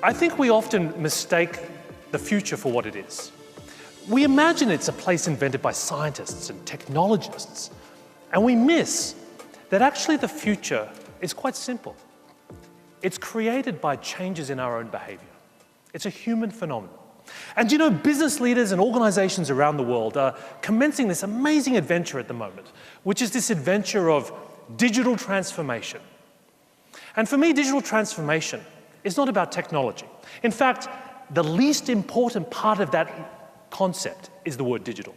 I think we often mistake the future for what it is. We imagine it's a place invented by scientists and technologists, and we miss that actually the future is quite simple. It's created by changes in our own behavior. It's a human phenomenon. And you know, business leaders and organizations around the world are commencing this amazing adventure at the moment, which is this adventure of digital transformation. And for me, digital transformation is not about technology. In fact, the least important part of that concept is the word digital.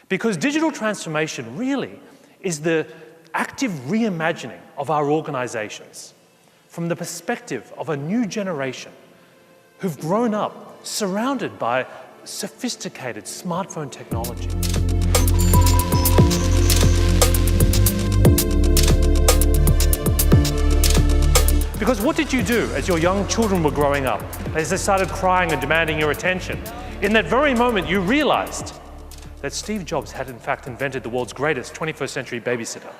Because digital transformation really is the active reimagining of our organizations from the perspective of a new generation who've grown up surrounded by sophisticated smartphone technology. Because what did you do as your young children were growing up, as they started crying and demanding your attention? In that very moment, you realized that Steve Jobs had in fact invented the world's greatest 21st century babysitter.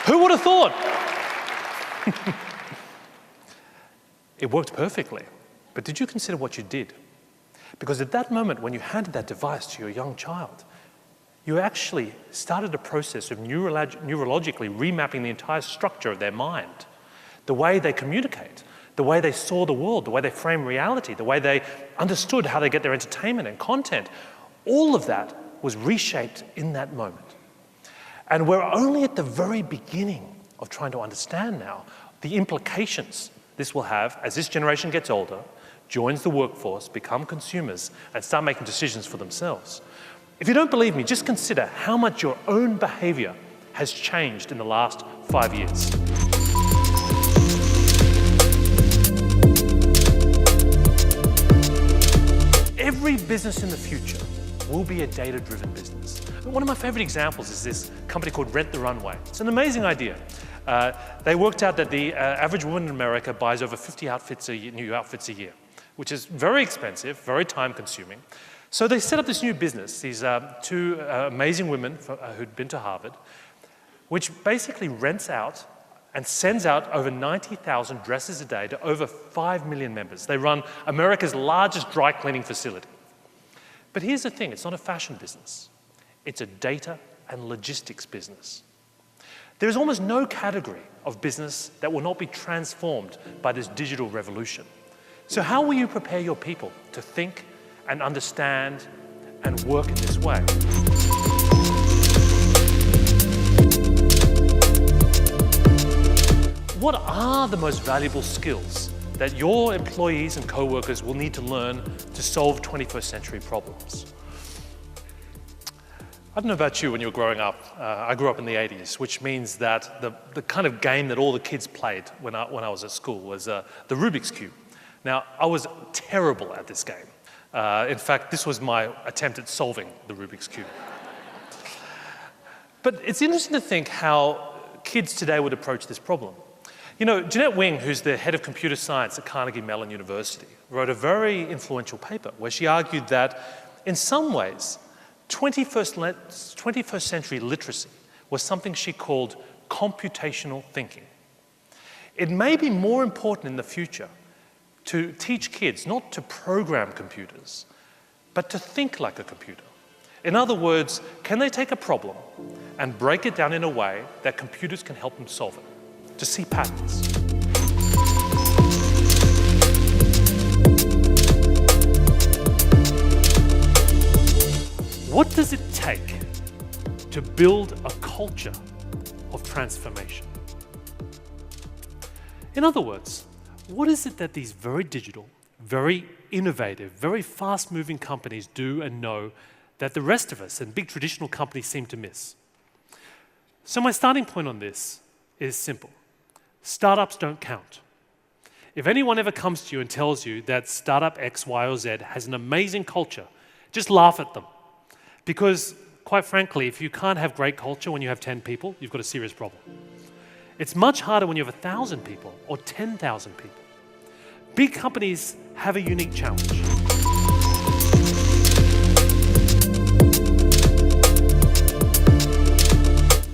Who would have thought? It worked perfectly. But did you consider what you did? Because at that moment, when you handed that device to your young child, you actually started a process of neurologically remapping the entire structure of their mind, the way they communicate, the way they saw the world, the way they frame reality, the way they understood how they get their entertainment and content. All of that was reshaped in that moment. And we're only at the very beginning of trying to understand now the implications this will have as this generation gets older, joins the workforce, become consumers, and start making decisions for themselves. If you don't believe me, just consider how much your own behavior has changed in the last 5 years. Every business in the future will be a data-driven business. One of my favorite examples is this company called Rent the Runway. It's an amazing idea. They worked out that the average woman in America buys over 50 new outfits a year, which is very expensive, very time-consuming. So they set up this new business, these two amazing women who'd been to Harvard, which basically rents out and sends out over 90,000 dresses a day to over 5 million members. They run America's largest dry cleaning facility. But here's the thing, it's not a fashion business. It's a data and logistics business. There is almost no category of business that will not be transformed by this digital revolution. So how will you prepare your people to think and understand and work in this way? What are the most valuable skills that your employees and co-workers will need to learn to solve 21st century problems? I don't know about you when you were growing up. I grew up in the 80s, which means that the kind of game that all the kids played when I was at school was the Rubik's Cube. Now, I was terrible at this game. In fact, this was my attempt at solving the Rubik's Cube. But it's interesting to think how kids today would approach this problem. You know, Jeanette Wing, who's the head of computer science at Carnegie Mellon University, wrote a very influential paper where she argued that, in some ways, 21st century literacy was something she called computational thinking. It may be more important in the future to teach kids not to program computers, but to think like a computer. In other words, can they take a problem and break it down in a way that computers can help them solve it, to see patterns? What does it take to build a culture of transformation? In other words, what is it that these very digital, very innovative, very fast-moving companies do and know that the rest of us and big traditional companies seem to miss? So my starting point on this is simple. Startups don't count. If anyone ever comes to you and tells you that startup X, Y, or Z has an amazing culture, just laugh at them. Because quite frankly, if you can't have great culture when you have 10 people, you've got a serious problem. It's much harder when you have 1,000 people or 10,000 people. Big companies have a unique challenge.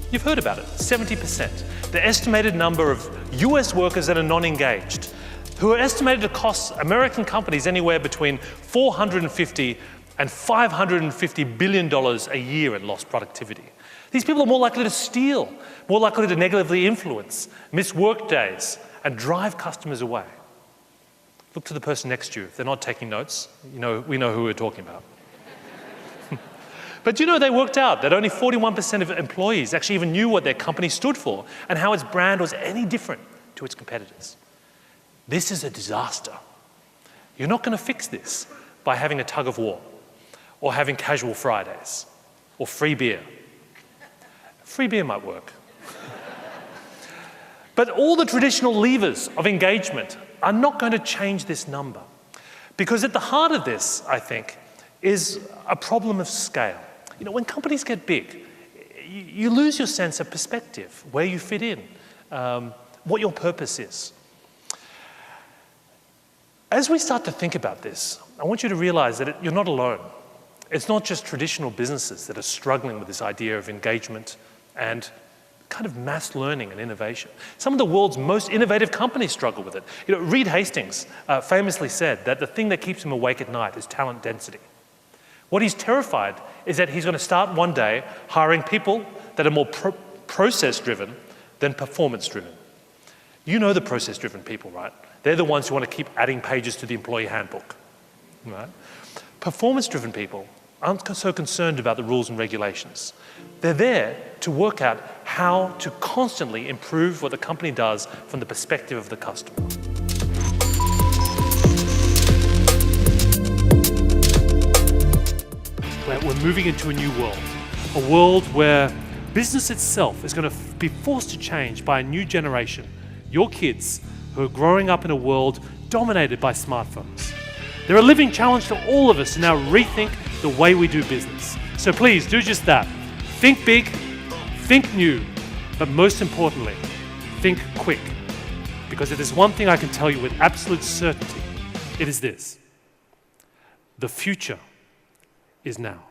You've heard about it, 70%. The estimated number of US workers that are non-engaged, who are estimated to cost American companies anywhere between $450 and $550 billion a year in lost productivity. These people are more likely to steal, more likely to negatively influence, miss work days, and drive customers away. Look to the person next to you. If they're not taking notes, we know who we're talking about. But they worked out that only 41% of employees actually even knew what their company stood for and how its brand was any different to its competitors. This is a disaster. You're not going to fix this by having a tug of war or having casual Fridays or free beer. Free beer might work. But all the traditional levers of engagement are not going to change this number. Because at the heart of this, I think, is a problem of scale. When companies get big, you lose your sense of perspective, where you fit in, what your purpose is. As we start to think about this, I want you to realize that you're not alone. It's not just traditional businesses that are struggling with this idea of engagement and kind of mass learning and innovation. Some of the world's most innovative companies struggle with it. Reed Hastings famously said that the thing that keeps him awake at night is talent density. What he's terrified is that he's going to start one day hiring people that are more process-driven than performance-driven. You know the process-driven people, right? They're the ones who want to keep adding pages to the employee handbook, right? Performance-driven people aren't so concerned about the rules and regulations. They're there to work out how to constantly improve what the company does from the perspective of the customer. We're moving into a new world, a world where business itself is going to be forced to change by a new generation, your kids, who are growing up in a world dominated by smartphones. They're a living challenge to all of us to now rethink the way we do business. So please do just that. Think big, think new, but most importantly, think quick. Because if there's one thing I can tell you with absolute certainty, it is this: the future is now.